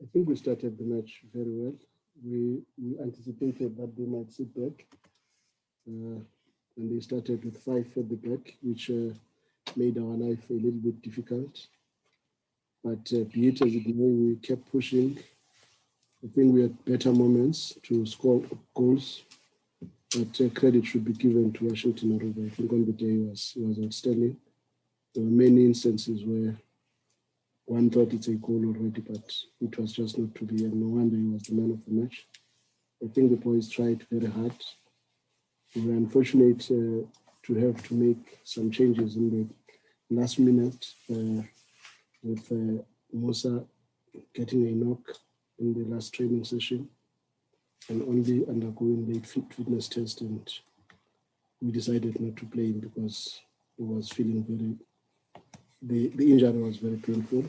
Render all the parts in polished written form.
I think we started the match very well. We anticipated that they might sit back. And they started with 5 at the back, which made our life a little bit difficult. But be it as it may, we kept pushing. I think we had better moments to score goals, but credit should be given to Washington Aruba. I think on the day was outstanding. There were many instances where one thought it's a goal already, but it was just not to be, and no wonder he was the man of the match. I think the boys tried very hard. We were unfortunate to have to make some changes in the last minute with Musa getting a knock in the last training session and only undergoing the fitness test, and we decided not to play him because he was feeling the injury was very painful,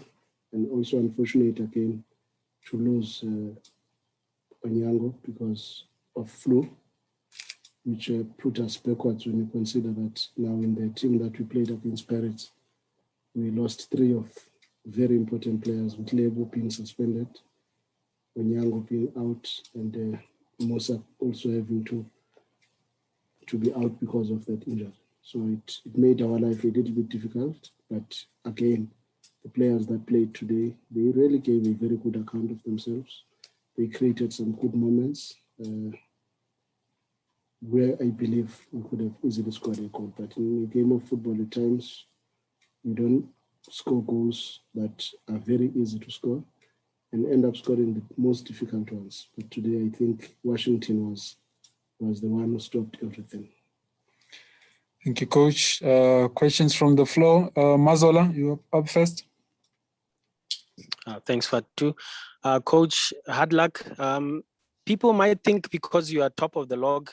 and also unfortunate again to lose Onyango because of flu, which put us backwards when you consider that now in the team that we played against Pirates, we lost 3 of very important players, with Lebo being suspended, Onyango being out, and Musa also having to be out because of that injury. So it made our life a little bit difficult. But again, the players that played today, they really gave a very good account of themselves. They created some good moments where I believe we could have easily scored a goal. But in a game of football, at times, you don't score goals that are very easy to score and end up scoring the most difficult ones. But today, I think Washington was the one who stopped everything. Thank you, Coach. Questions from the floor. Mazola, you're up first. Thanks, Fatu. Coach, hard luck. People might think because you are top of the log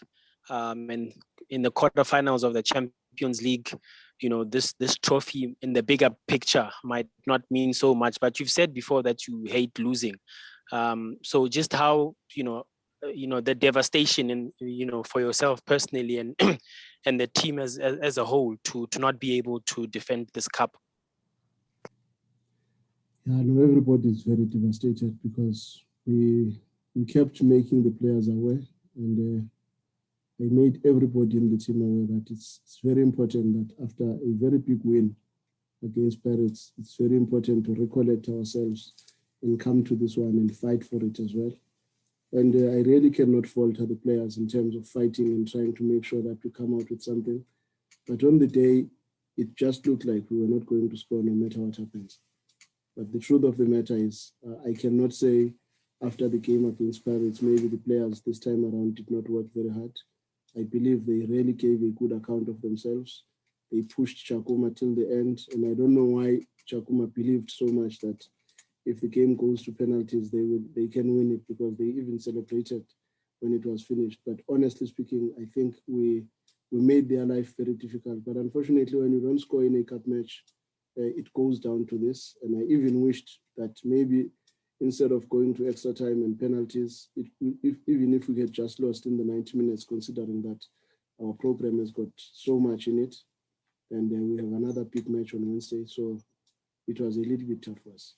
and in the quarterfinals of the Champions League, you know, this trophy in the bigger picture might not mean so much, but you've said before that you hate losing. So just how, the devastation and, for yourself personally and and the team as a whole to not be able to defend this cup. Yeah, no, everybody is very devastated because we kept making the players aware, and I made everybody in the team aware that it's very important that after a very big win against Pirates, it's very important to recollect ourselves and come to this one and fight for it as well. And I really cannot fault the players in terms of fighting and trying to make sure that we come out with something. But on the day, it just looked like we were not going to score no matter what happens. But the truth of the matter is, I cannot say after the game against Pirates, maybe the players this time around did not work very hard. I believe they really gave a good account of themselves. They pushed Tshakhuma till the end, and I don't know why Tshakhuma believed so much that if the game goes to penalties, they can win it, because they even celebrated when it was finished. But honestly speaking, I think we made their life very difficult. But unfortunately, when you don't score in a cup match, it goes down to this. And I even wished that maybe instead of going to extra time and penalties, even if we had just lost in the 90 minutes, considering that our program has got so much in it, and then we have another big match on Wednesday. So it was a little bit tough for us.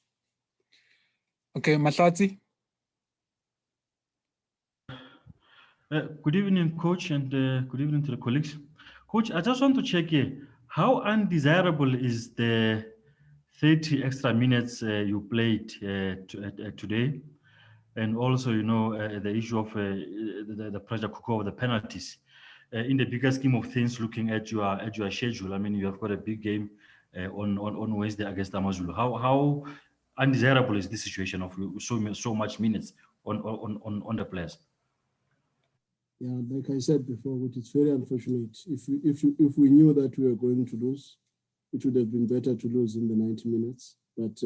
Okay, Matlati. Good evening, Coach, and good evening to the colleagues. Coach, I just want to check here, how undesirable is the 30 extra minutes you played today? And also, the issue of the pressure cooker of the penalties. In the bigger scheme of things, looking at your schedule, I mean, you have got a big game on Wednesday against Amazulu. How undesirable is this situation of so much minutes on the players? Yeah, like I said before, it's very unfortunate. If we knew that we were going to lose, it would have been better to lose in the 90 minutes. But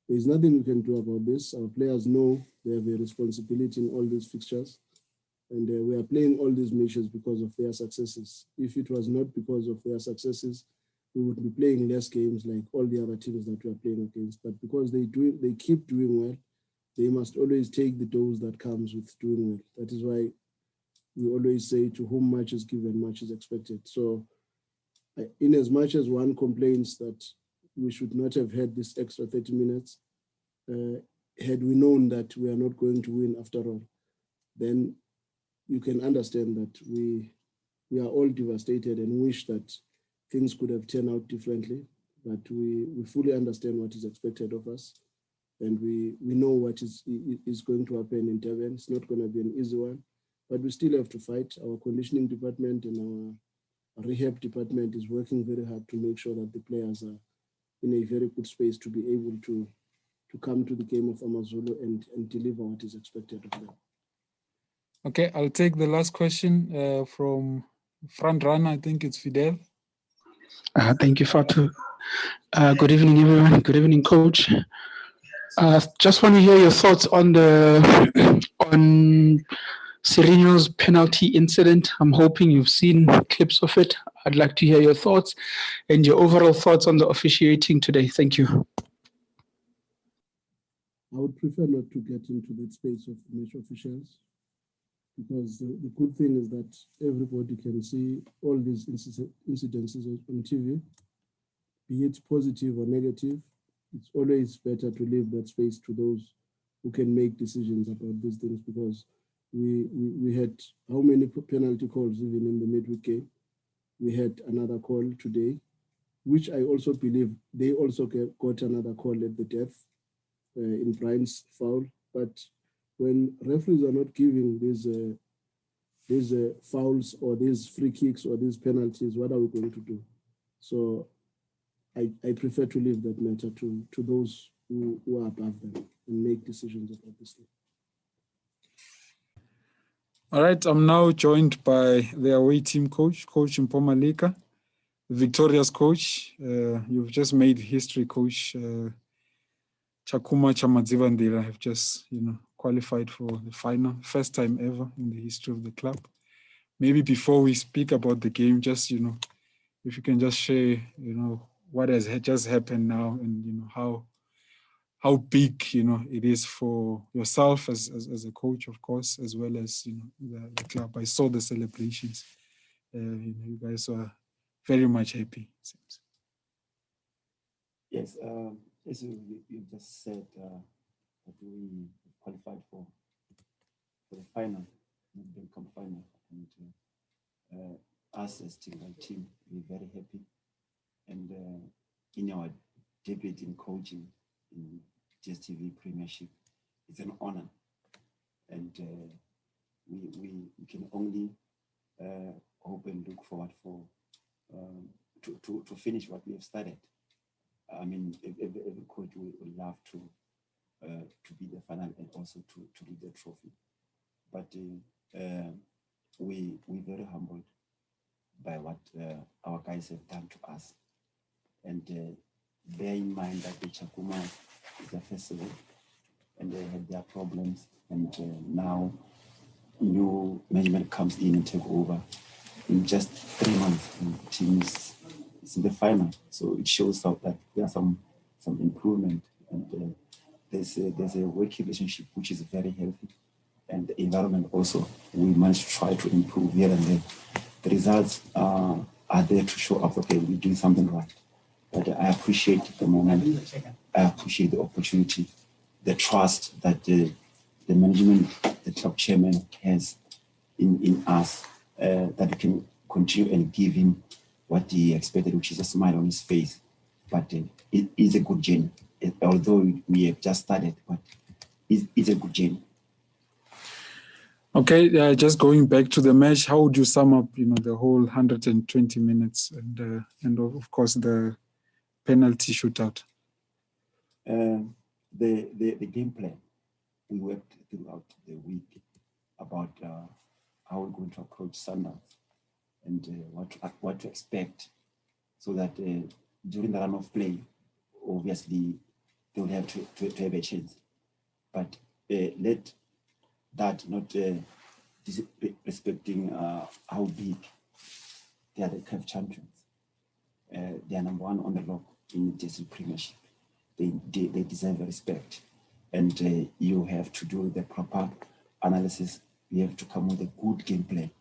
there's nothing we can do about this. Our players know they have a responsibility in all these fixtures, and we are playing all these matches because of their successes. If it was not because of their successes, we would be playing less games like all the other teams that we are playing against. But because they keep doing well, they must always take the dose that comes with doing well. That is why we always say, to whom much is given, much is expected. So in as much as one complains that we should not have had this extra 30 minutes, had we known that we are not going to win after all, then you can understand that we are all devastated and wish that things could have turned out differently. But we fully understand what is expected of us, and we know what is going to happen in Durban. It's not going to be an easy one, but we still have to fight. Our conditioning department and our rehab department is working very hard to make sure that the players are in a very good space to be able to come to the game of AmaZulu and deliver what is expected of them. Okay, I'll take the last question from front runner. I think it's Fidel. Thank you, Fatu. Good evening, everyone. Good evening, Coach. Just want to hear your thoughts on on Serino's penalty incident. I'm hoping you've seen clips of it. I'd like to hear your thoughts and your overall thoughts on the officiating today. Thank you. I would prefer not to get into the space of match officials, because the good thing is that everybody can see all these incidences on TV, be it positive or negative. It's always better to leave that space to those who can make decisions about these things, because we had how many penalty calls even in the midweek game. We had another call today, which I also believe they also got another call at the death in Brian's foul. But when referees are not giving these fouls or these free kicks or these penalties, what are we going to do? So I prefer to leave that matter to those who are above them and make decisions about this thing. All right, I'm now joined by the away team coach, Coach Mpho Maleka, victorious coach. You've just made history, Coach. Tshakhuma, Tsha, Madzivhandila have just, qualified for the final, first time ever in the history of the club. Maybe before we speak about the game, just, if you can just share, what has just happened now and, how big, it is for yourself as a coach, of course, as well as, the club. I saw the celebrations. You guys were very much happy, it seems. Yes, as you just said, that we qualified for the final, the Cup final, and us as team, we're very happy. And in our debut in coaching in DSTV Premiership, it's an honor, and we can only hope and look forward for to finish what we have started. I mean, every coach would love to be the final and also to lead the trophy. But we're very humbled by what our guys have done to us. And bear in mind that the Tshakhuma is a festival and they had their problems. And now new management comes in and take over. In just 3 months, the team is in the final. So it shows out that there are some improvement, and there's a working relationship which is very healthy, and the environment also we managed to try to improve here and there. The results are there to show up. Okay, we're doing something right. But I appreciate the moment. I appreciate the opportunity, the trust that the management, the club chairman has in us, that we can continue and give him what he expected, which is a smile on his face. But it is a good journey. Although we have just started, but it's a good journey. Okay, just going back to the match, how would you sum up, the whole 120 minutes and of course the penalty shootout? The game plan, we worked throughout the week about how we're going to approach Sundowns and what to expect, so that during the run of play, obviously they will have to have a chance. But let that not respecting how big they are the CAF champions. They are number one on the block in the DSTV Premiership. They deserve respect, and you have to do the proper analysis. You have to come with a good game plan,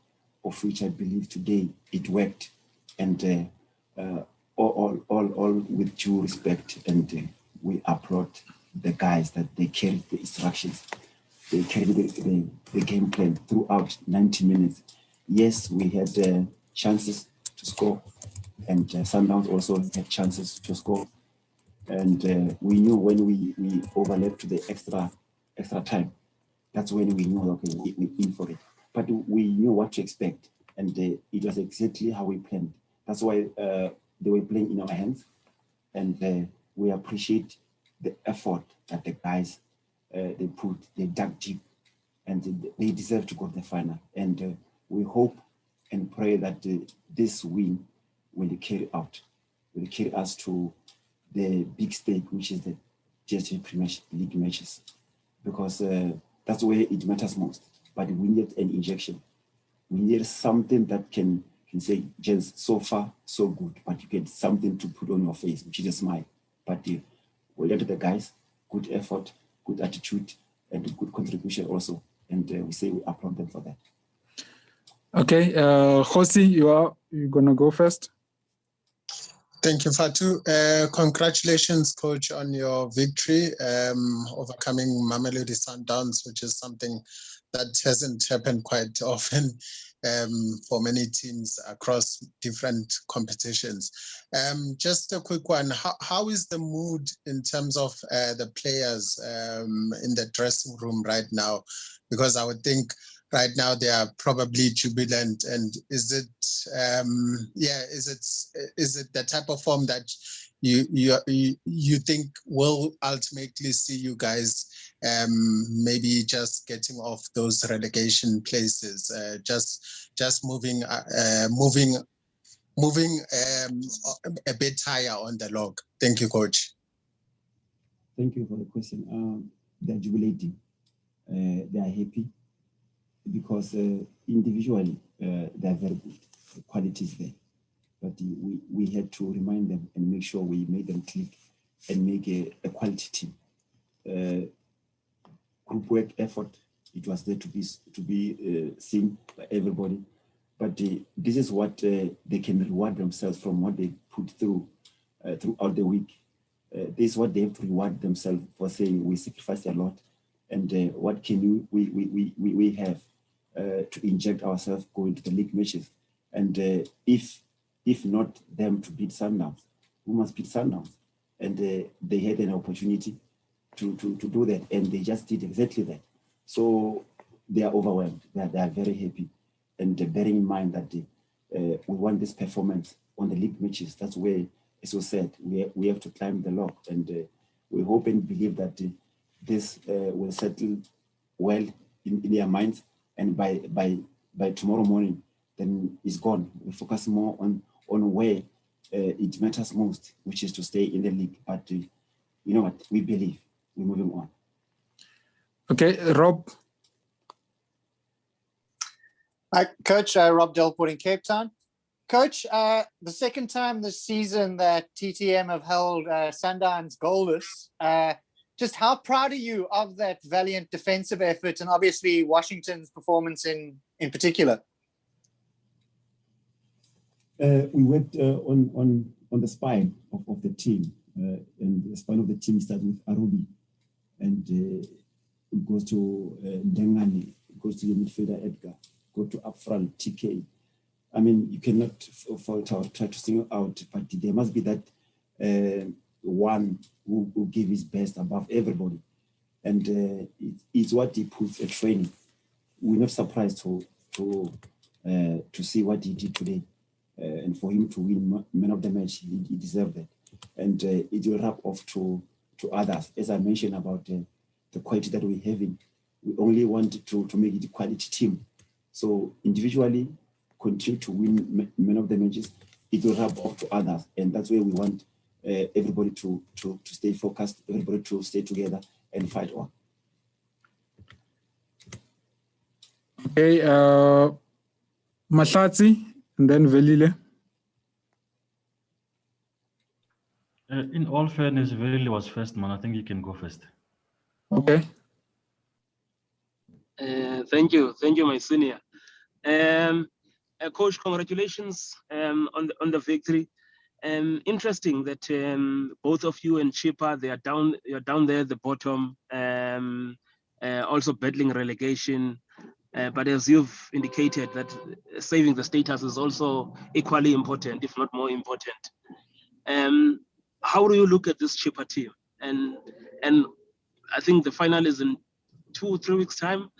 of which I believe today it worked, and all with due respect, and we applaud the guys that they carried the instructions. They carried the game plan throughout 90 minutes. Yes, we had chances to score, and Sundowns also had chances to score. And we knew when we overlapped to the extra time, that's when we knew, okay, we're in for it. But we knew what to expect, and it was exactly how we planned. That's why they were playing in our hands, and we appreciate the effort that the guys they dug deep, and they deserve to go to the final. And we hope and pray that this win will carry us to the big stake, which is the GSV Premier League matches, because that's where it matters most. But we need an injection. We need something that can say, Jens, so far, so good, but you get something to put on your face, which is a smile. But we let the guys, good effort, good attitude, and good contribution also. And we say we applaud them for that. Okay, Khosi, you're gonna go first. Thank you, Fatu. Congratulations, Coach, on your victory, overcoming Mamelodi Sundowns, which is something that hasn't happened quite often for many teams across different competitions. Just a quick one, how is the mood in terms of the players in the dressing room right now? Because I would think right now they are probably jubilant. And is it the type of form that you think will ultimately see you guys maybe just getting off those relegation places, just moving a bit higher on the log? Thank you, Coach. Thank you for the question. They're jubilating. They are happy because individually they are very good. The quality is there. But we had to remind them and make sure we made them click and make a quality team. Group work effort, it was there to be seen by everybody. But this is what they can reward themselves from what they put through throughout the week. This is what they have to reward themselves for saying we sacrificed a lot, and what can we have to inject ourselves going to the league matches. And if not them to beat Sundowns, we must beat Sundowns. And they had an opportunity to do that, and they just did exactly that. So they are overwhelmed. They are very happy, and bearing in mind that we want this performance on the league matches. That's where, as you said, we have to climb the log, and we hope and believe that this will settle well in their minds, and by tomorrow morning, then it's gone. We focus more on where it matters most, which is to stay in the league. But you know what? We believe. We're moving on. Okay, Rob. Hi, Coach. Rob Delport in Cape Town. Coach, the second time this season that TTM have held Sundowns goalless. Just how proud are you of that valiant defensive effort, and obviously Washington's performance in particular? We worked on the spine of the team, and the spine of the team starts with Arubi, and it goes to Dengani, it goes to the midfielder Edgar, go to up front TK. I mean, you cannot fault or try to single out, but there must be that one who give his best above everybody, and it's what he puts at training. We're not surprised to see what he did today. And for him to win man of the match, he deserved that. And it will wrap off to others. As I mentioned about the quality that we're having, we only want to make it a quality team. So individually, continue to win man of the matches, it will wrap off to others. And that's where we want everybody to stay focused, everybody to stay together and fight on. Okay, Mahlatsi, and then Velile. In all fairness, Velile was first, man. I think you can go first. Okay. Thank you, my senior. Coach, congratulations on the victory. Interesting that both of you and Chipper, you're down there at the bottom, also battling relegation. But as you've indicated, that saving the status is also equally important, if not more important. How do you look at this Chipper team? And I think the final is in 2-3 weeks' time.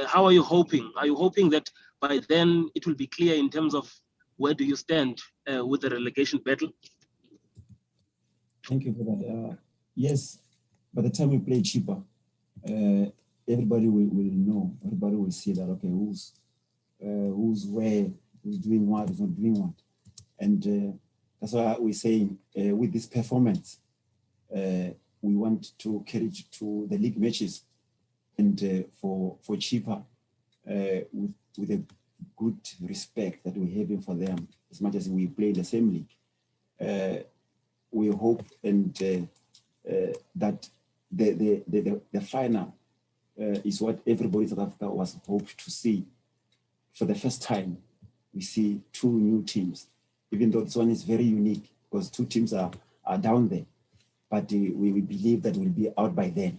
How are you hoping? Are you hoping that by then it will be clear in terms of where do you stand with the relegation battle? Thank you for that. Yes, by the time we play Chipper, everybody will know. Everybody will see that, okay, who's where, who's doing what, who's not doing what. And that's why we're saying with this performance, we want to carry it to the league matches. And for Chipper, with a good respect that we have for them, as much as we play in the same league, we hope and that the final is what everybody in South Africa was hoped to see. For the first time, we see two new teams, even though this one is very unique because two teams are down there. But we believe that we'll be out by then.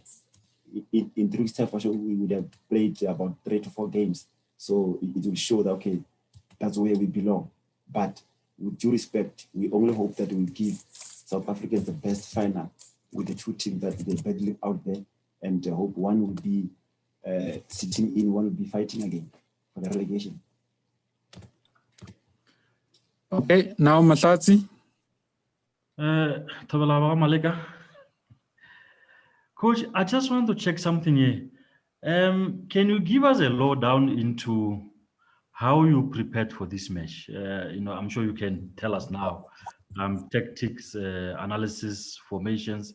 In 3 weeks' time, for sure, we would have played about 3 to 4 games. So it will show that, okay, that's where we belong. But with due respect, we only hope that we give South Africans the best final with the two teams that they're battling out there. And hope one will be sitting in, one will be fighting again for the relegation. Okay, now Mahlatsi. Maleka. Coach, I just want to check something here. Can you give us a lowdown into how you prepared for this match? I'm sure you can tell us now. Tactics, analysis, formations,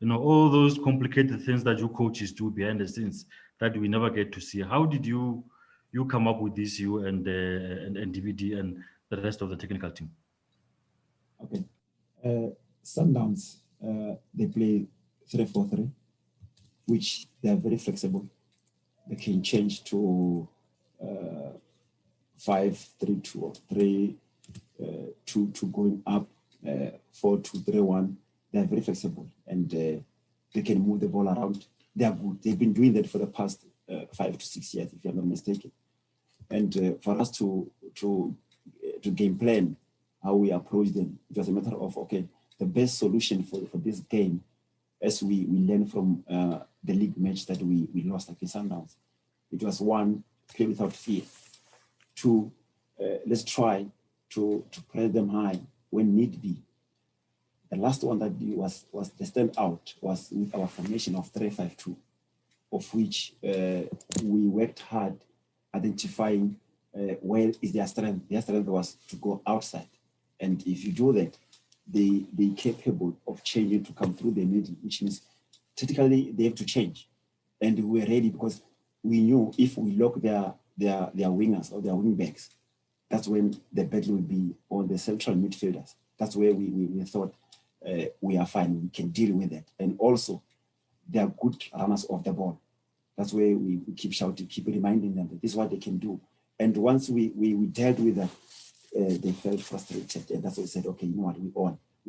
all those complicated things that you coaches do behind the scenes that we never get to see. How did you come up with this, you and DVD and the rest of the technical team? Okay. Sundowns, they play 3-4-3, which they are very flexible. They can change to 5-3-2 or 3-2 going up, 4-2-3-1. They are very flexible and they can move the ball around. They are good. They've been doing that for the past 5 to 6 years, if I'm not mistaken. And for us to game plan how we approach them, it was a matter of, okay, the best solution for this game, as we learn from the league match that we lost against Sundowns. It was 1, play without fear. 2, let's try to press them high when need be. The last one that was the standout was with our formation of 3-5-2, of which we worked hard identifying where is their strength. Their strength was to go outside. And if you do that, they're capable of changing to come through the middle, which means technically they have to change. And we were ready because we knew if we lock their wingers or their wing backs, that's when the battle will be on the central midfielders. That's where we thought we are fine, we can deal with that. And also, they are good runners of the ball. That's where we keep shouting, keep reminding them that this is what they can do. And once we dealt with that, they felt frustrated. And that's why we said, okay, you know what, we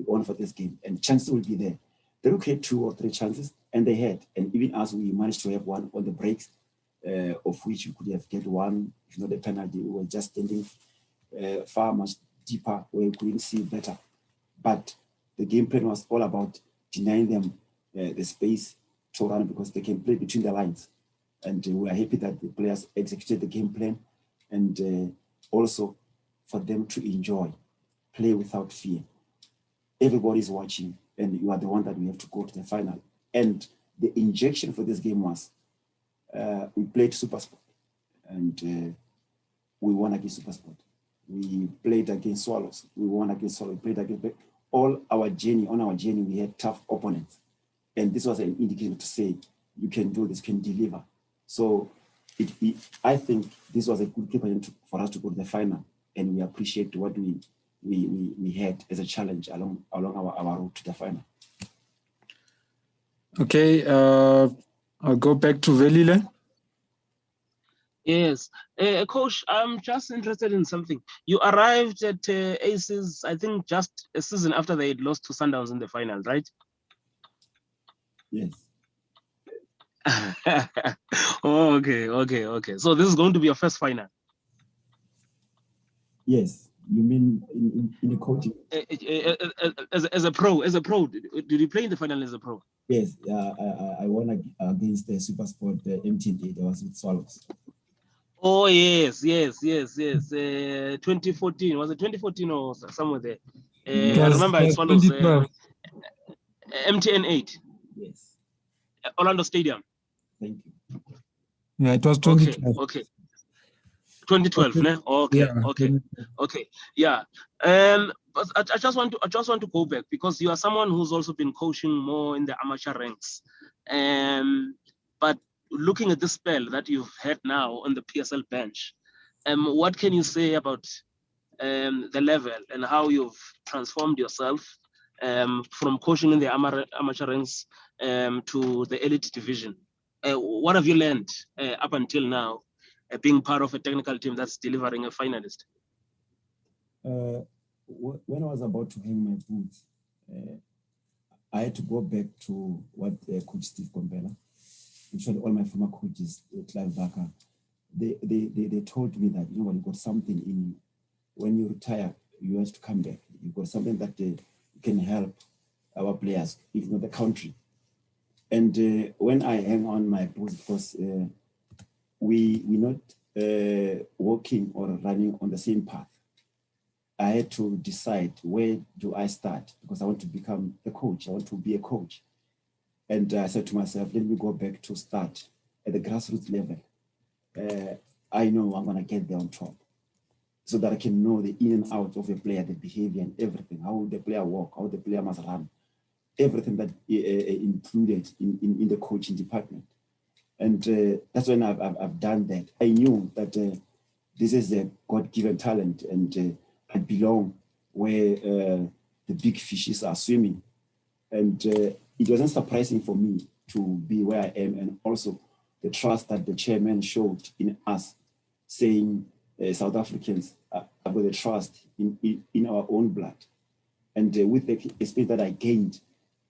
on for this game. And chances will be there. They will create 2 or 3 chances, and they had. And even as we managed to have one on the breaks, of which we could have get one, if not a penalty, we were just standing far much deeper where we couldn't see better. But the game plan was all about denying them the space to run because they can play between the lines. And we are happy that the players executed the game plan and also for them to enjoy, play without fear. Everybody's watching and you are the one that we have to go to the final. And the injection for this game was we played SuperSport and we won against SuperSport. We played against Swallows. We won against Swallows. We played against on our journey, we had tough opponents. And this was an indicator to say, you can do this, can deliver. So I think this was a good game for us to go to the final. And we appreciate what we had as a challenge along our route to the final. Okay, I'll go back to Velile. Yes. Coach, I'm just interested in something. You arrived at Aces, I think, just a season after they had lost to Sundowns in the final, right? Yes. Okay. So this is going to be your first final. Yes. You mean in the coaching? As a pro, did you play in the final as a pro? Yes. I won against the Super Sport MTN8. I was with Swallows. Oh yes. 2014, was it 2014 or somewhere there? I remember it Swallows. 2012. MTN8. Yes. Orlando Stadium. Thank you. Yeah, it was 2012. Okay. 2012, ne? Okay. Yeah. But I just want to go back because you are someone who's also been coaching more in the amateur ranks. But looking at the spell that you've had now on the PSL bench, what can you say about the level and how you've transformed yourself from coaching in the amateur ranks to the elite division? What have you learned up until now, being part of a technical team that's delivering a finalist? When I was about to hang my boots, I had to go back to what Coach Steve Kompela, actually all my former coaches, Clive Barker, they told me that, you know, when you got something in you, when you retire, you have to come back. You got something that can help our players, if not the country. And when I hang on my boots, because we're not walking or running on the same path, I had to decide, where do I start? Because I want to become a coach. I want to be a coach. And I said to myself, let me go back to start at the grassroots level. I know I'm going to get there on top so that I can know the in and out of a player, the behavior and everything, how the player walk, how the player must run, everything that included in the coaching department. And that's when I've done that. I knew that this is a God-given talent, and I belong where the big fishes are swimming. And it wasn't surprising for me to be where I am, and also the trust that the chairman showed in us, saying South Africans have got the trust in our own blood. And with the experience that I gained,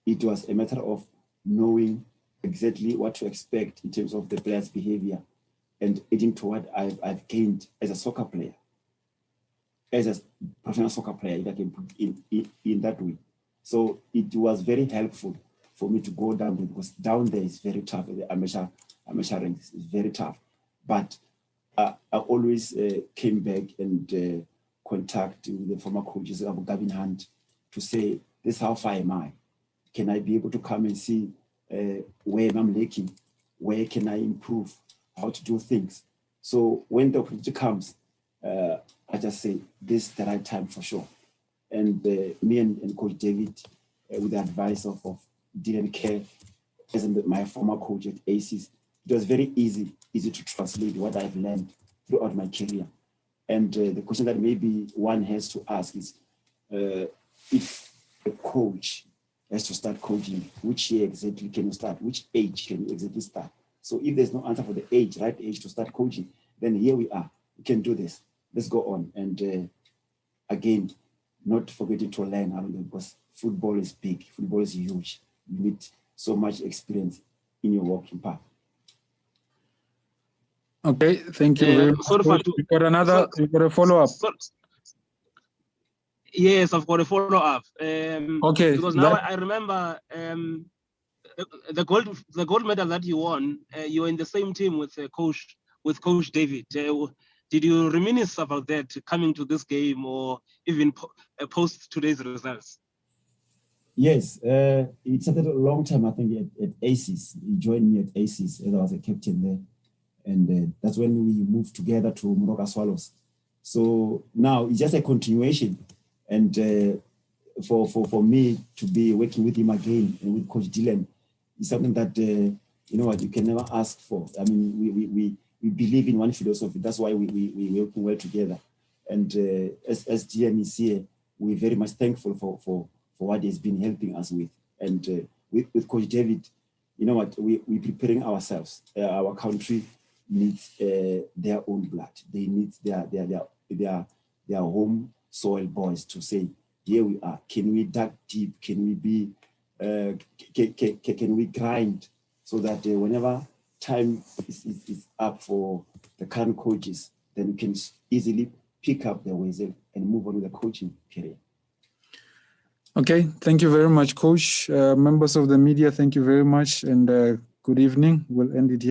it was a matter of knowing exactly what to expect in terms of the player's behavior and adding to what I've gained as a soccer player, as a professional soccer player, if I can put in that way. So it was very helpful for me to go down there, because down there is very tough. The amateur ranks is very tough. But I always came back and contact with the former coaches of Gavin Hunt to say, this is how far am I? Can I be able to come and see where I'm lacking? Where can I improve? How to do things? So when the opportunity comes, I just say, this is the right time for sure. And me and Coach David, with the advice of Dylan Kerr, as my former coach at ACES, it was very easy to translate what I've learned throughout my career. And the question that maybe one has to ask is, if a coach has to start coaching, which year exactly can you start? Which age can you exactly start? So if there's no answer for the right age to start coaching, then here we are. We can do this. Let's go on. And again, not forgetting to learn, because football is big, football is huge. You need so much experience in your walking path. Okay, thank you very much. You got a follow-up? Yes, I've got a follow-up. Okay. Because now I remember the gold medal that you won. You were in the same team with Coach David. Did you reminisce about that coming to this game, or even post today's results? Yes, it started a long time, I think, at ACES. He joined me at ACES as I was a captain there. And that's when we moved together to Moroka Swallows. So now it's just a continuation. And for me to be working with him again and with Coach Dylan is something that, you know what, you can never ask for. I mean, we believe in one philosophy. That's why we're working well together. And as Dylan is here, we're very much thankful for what he's been helping us with. And with Coach David, you know what, we're preparing ourselves, our country, needs their own blood. They need their home soil boys to say, here we are. Can we dig deep? Can we be? Can we grind so that whenever time is up for the current coaches, then we can easily pick up the whistle and move on with the coaching career. Okay, thank you very much, Coach. Members of the media, thank you very much, and good evening. We'll end it here.